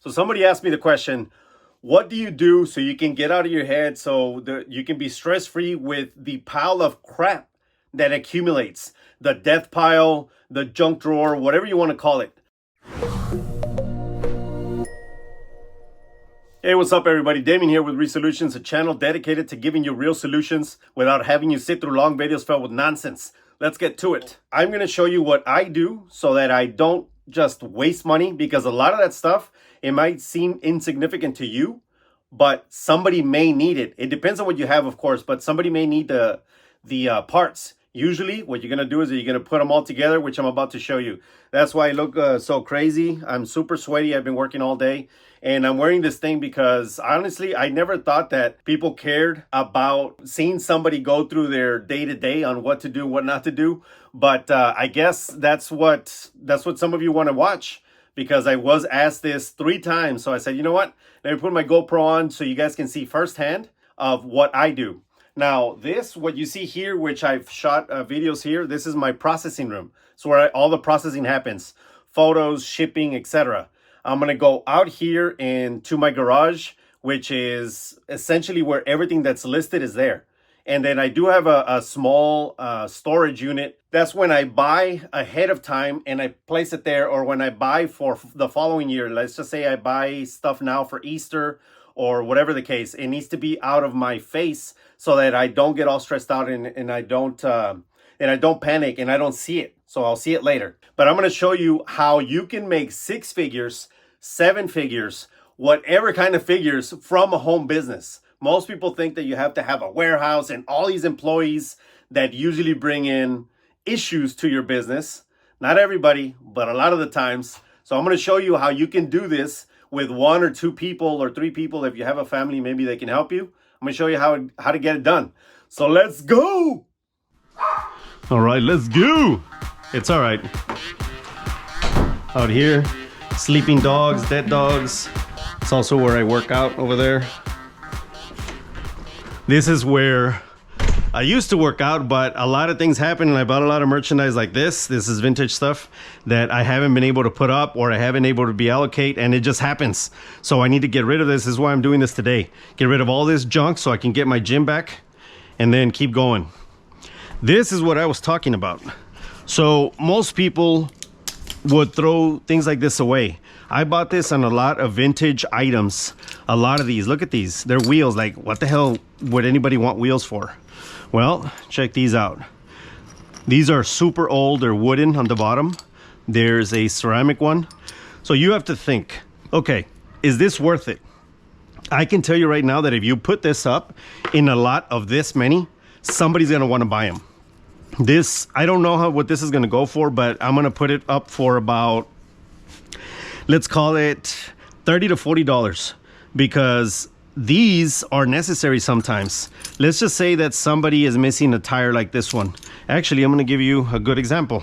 So somebody asked me the question, what do you do so you can get out of your head so that you can be stress-free with the pile of crap that accumulates? The death pile, the junk drawer, whatever you want to call it. Hey, what's up everybody? Damien here with Resolutions, a channel dedicated to giving you real solutions without having you sit through long videos filled with nonsense. Let's get to it. I'm going to show you what I do so that I don't just waste money, because a lot of that stuff, it might seem insignificant to you, but somebody may need it. It depends on what you have, of course, but somebody may need the parts. Usually what you're going to do is you're going to put them all together, which I'm about to show you. That's why I look so crazy. I'm super sweaty. I've been working all day. And I'm wearing this thing because honestly, I never thought that people cared about seeing somebody go through their day-to-day on what to do, what not to do. But I guess that's what some of you want to watch, because I was asked this 3 times. So I said, you know what? Let me put my GoPro on so you guys can see firsthand of what I do. Now, what you see here, which I've shot videos here, this is my processing room. It's where all the processing happens. Photos, shipping, etc. I'm going to go out here into my garage, which is essentially where everything that's listed is there. And then I do have a small storage unit. That's when I buy ahead of time and I place it there, or when I buy for the following year. Let's just say I buy stuff now for Easter or whatever the case. It needs to be out of my face so that I don't get all stressed out and I don't panic and I don't see it. So I'll see it later. But I'm going to show you how you can make 6 figures, 7 figures, whatever kind of figures from a home business. Most people think that you have to have a warehouse and all these employees that usually bring in issues to your business. Not everybody, but a lot of the times. So I'm going to show you how you can do this with 1 or 2 people or 3 people. If you have a family, maybe they can help you. I'm going to show you how to get it done. So let's go. All right, let's go. It's all right. Out here, sleeping dogs, dead dogs. It's also where I work out over there. This is where I used to work out, but a lot of things happened and I bought a lot of merchandise like this. This is vintage stuff that I haven't been able to put up, or I haven't able to be allocate, and it just happens. So I need to get rid of this. This is why I'm doing this today. Get rid of all this junk so I can get my gym back and then keep going. This is what I was talking about. So most people would throw things like this away. I bought this on a lot of vintage items. A lot of these, look at these. They're wheels. Like, what the hell would anybody want wheels for? Well, check these out. These are super old. They're wooden on the bottom. There's a ceramic one. So you have to think, okay, is this worth it? I can tell you right now that if you put this up in a lot of this many, somebody's gonna want to buy them. This, I don't know what this is gonna go for, but I'm gonna put it up for about, let's call it $30 to $40, because these are necessary sometimes. Let's just say that somebody is missing a tire like this one. Actually, I'm gonna give you a good example.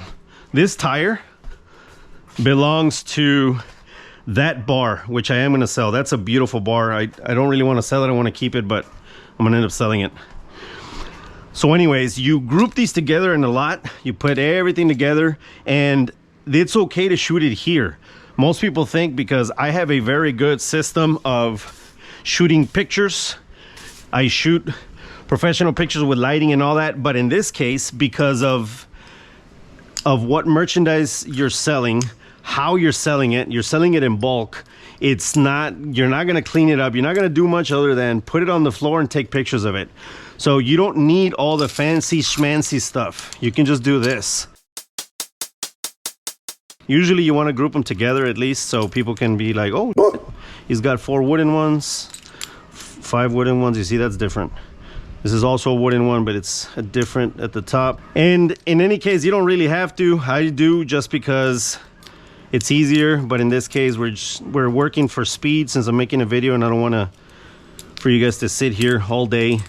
This tire belongs to that bar, which I am gonna sell. That's a beautiful bar. I don't really wanna sell it, I wanna keep it, but I'm gonna end up selling it. So anyways, you group these together in a lot, you put everything together, and it's okay to shoot it here. Most people think, because I have a very good system of shooting pictures, I shoot professional pictures with lighting and all that, but in this case, because of what merchandise you're selling, how you're selling it in bulk, you're not gonna clean it up, you're not gonna do much other than put it on the floor and take pictures of it. So you don't need all the fancy schmancy stuff. You can just do this. Usually you want to group them together at least, so people can be like, oh, he's got 4 wooden ones, 5 wooden ones. You see, that's different. This is also a wooden one, but it's different at the top. And in any case, you don't really have to. I do just because it's easier, but in this case, we're working for speed since I'm making a video, and I don't want for you guys to sit here all day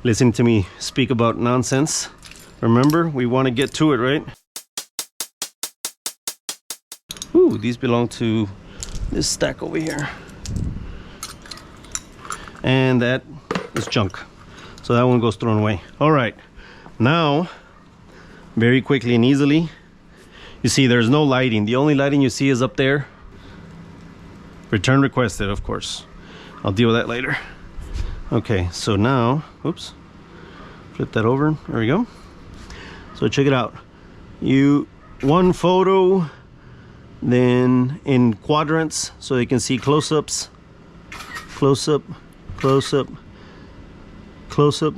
listening to me speak about nonsense. Remember, we want to get to it, right? Ooh, these belong to this stack over here. And that is junk. So that one goes thrown away. All right, now, very quickly and easily, you see there's no lighting. The only lighting you see is up there. Return requested, of course. I'll deal with that later. Okay, so now, oops, flip that over. There we go. So check it out. One photo, then in quadrants, so you can see close-ups, close-up, close-up, close-up,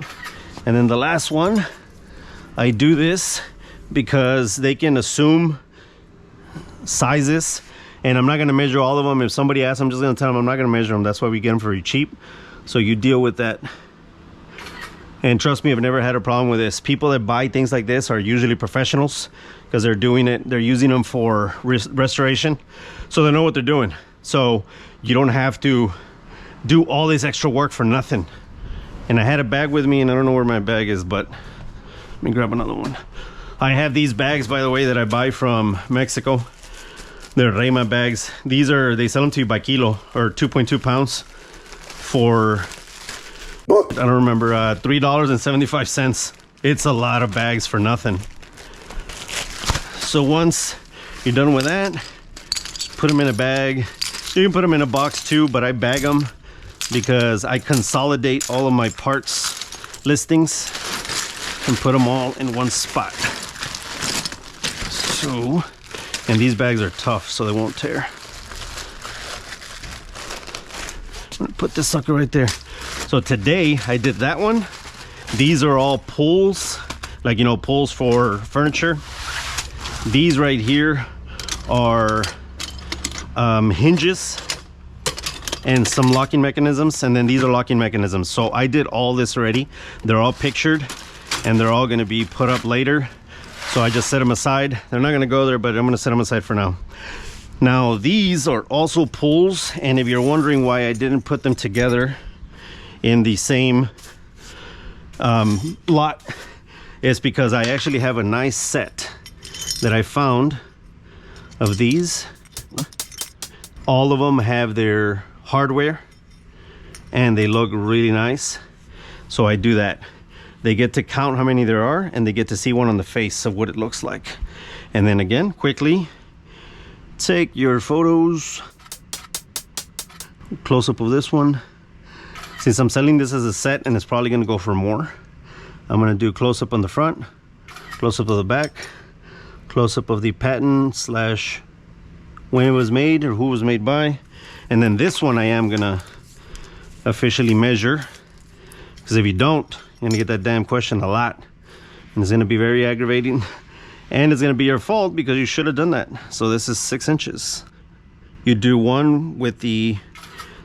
and then the last one. I do this because they can assume sizes, and I'm not going to measure all of them. If somebody asks, I'm just going to tell them I'm not going to measure them. That's why we get them for cheap. So you deal with that. And trust me, I've never had a problem with this. People that buy things like this are usually professionals because they're doing it. They're using them for restoration, so they know what they're doing. So you don't have to do all this extra work for nothing. And I had a bag with me, and I don't know where my bag is, but let me grab another one. I have these bags, by the way, that I buy from Mexico. They're Rema bags. These are, they sell them to you by kilo, or 2.2 pounds for, I don't remember, $3.75. It's a lot of bags for nothing. So once you're done with that, put them in a bag. You can put them in a box too, but I bag them because I consolidate all of my parts listings and put them all in one spot. So, and these bags are tough, so they won't tear. I'm gonna put this sucker right there. So today I did that one. These are all pulls, like, you know, pulls for furniture. These right here are hinges and some locking mechanisms, and then these are locking mechanisms. So I did all this already. They're all pictured and they're all going to be put up later. So I just set them aside. They're not going to go there, but I'm going to set them aside for now. Now these are also pulls, and if you're wondering why I didn't put them together in the same lot, it's because I actually have a nice set that I found of these. All of them have their hardware and they look really nice, so I do that. They get to count how many there are, and they get to see one on the face of what it looks like. And then again, quickly take your photos. Close up of this one. Since I'm selling this as a set and it's probably going to go for more, I'm going to do close up on the front, close up of the back, close up of the patent slash when it was made or who it was made by. And then this one I am going to officially measure, because if you don't, you're going to get that damn question a lot, and it's going to be very aggravating, and it's going to be your fault because you should have done that. So this is 6 inches. You do one with the,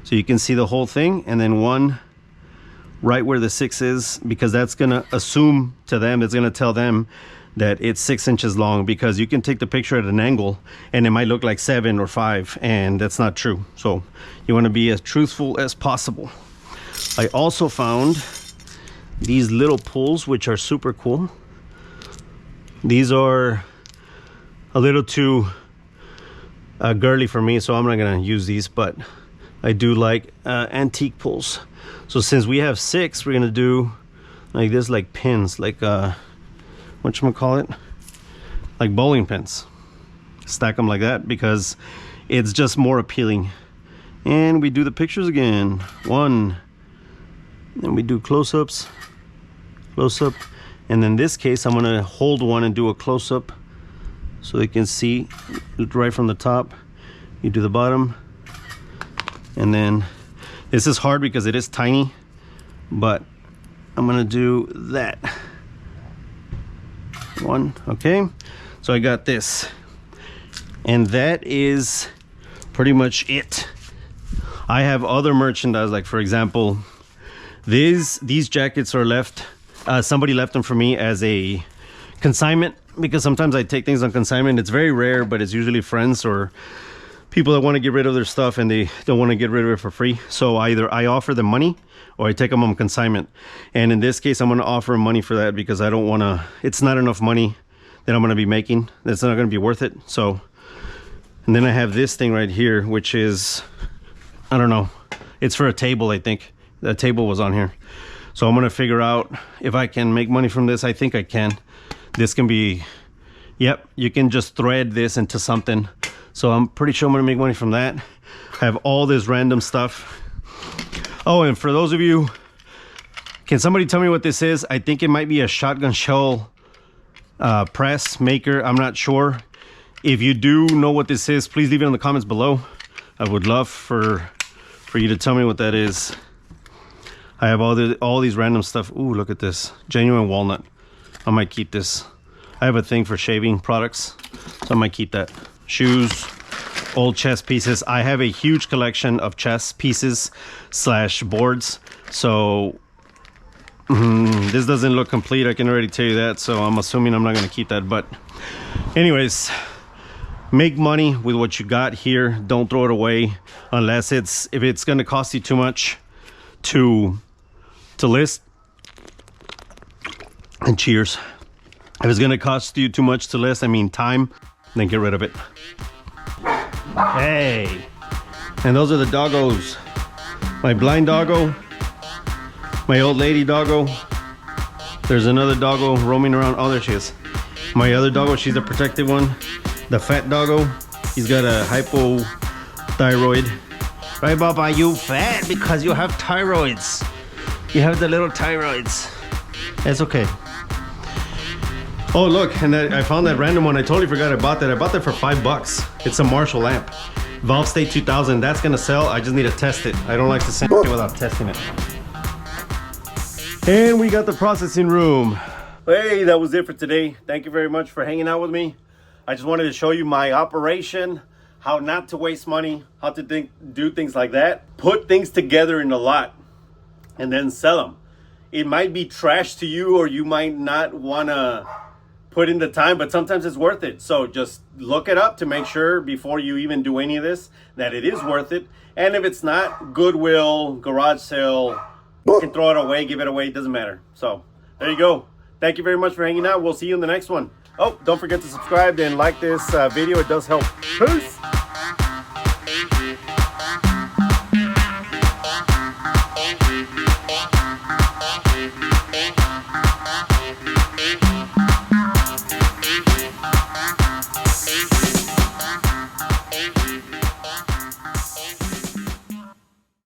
so you can see the whole thing, and then one right where the 6 is, because that's going to assume to them, it's going to tell them that it's 6 inches long, because you can take the picture at an angle and it might look like 7 or 5, and that's not true. So you want to be as truthful as possible. I also found these little pulls, which are super cool. These are a little too girly for me, so I'm not gonna use these, but I do like antique pulls. So since we have 6, we're gonna do like this, like pins, like whatchamacallit, like bowling pins. Stack them like that because it's just more appealing. And we do the pictures again. One, then we do close-ups, close-up, and in this case I'm gonna hold one and do a close-up so they can see right from the top. You do the bottom, and then this is hard because it is tiny, but I'm gonna do that one. Okay, so I got this, and that is pretty much it. I have other merchandise, like for example, these jackets are left, somebody left them for me as a consignment, because sometimes I take things on consignment. It's very rare, but it's usually friends or people that want to get rid of their stuff and they don't want to get rid of it for free. So either I offer them money or I take them on consignment. And in this case, I'm going to offer them money for that because I don't want to, it's not enough money that I'm going to be making. That's not going to be worth it. So, and then I have this thing right here, which is, I don't know, it's for a table, I think. The table was on here. So I'm going to figure out if I can make money from this. I think I can. This can be, yep, you can just thread this into something. So I'm pretty sure I'm going to make money from that. I have all this random stuff. Oh, and for those of you, can somebody tell me what this is? I think it might be a shotgun shell press maker. I'm not sure. If you do know what this is, please leave it in the comments below. I would love for you to tell me what that is. I have all these random stuff. Ooh, look at this. Genuine walnut. I might keep this. I have a thing for shaving products, so I might keep that. Shoes, old chess pieces. I have a huge collection of chess pieces / boards. So this doesn't look complete, I can already tell you that. So I'm assuming I'm not going to keep that. But anyways, make money with what you got here. Don't throw it away unless if it's going to cost you too much to list. And cheers. If it's going to cost you too much to list, I mean time, then get rid of it. Hey, and those are the doggos. My blind doggo, my old lady doggo. There's another doggo roaming around. Oh, there she is. My other doggo, she's the protected one. The fat doggo, he's got a hypothyroid. Right, Baba, you fat because you have thyroids. You have the little thyroids. It's okay. Oh, look, and I found that random one. I totally forgot I bought that. I bought that for $5. It's a Marshall lamp. Valve State 2000. That's gonna sell. I just need to test it. I don't like to send it without testing it. And we got the processing room. Hey, that was it for today. Thank you very much for hanging out with me. I just wanted to show you my operation, how not to waste money, how to do things like that. Put things together in a lot and then sell them. It might be trash to you, or you might not wanna put in the time, but sometimes it's worth it. So just look it up to make sure before you even do any of this that it is worth it. And if it's not, Goodwill, garage sale, you can throw it away, give it away, it doesn't matter. So there you go. Thank you very much for hanging out. We'll see you in the next one. Oh, don't forget to subscribe and like this video. It does help. Peace.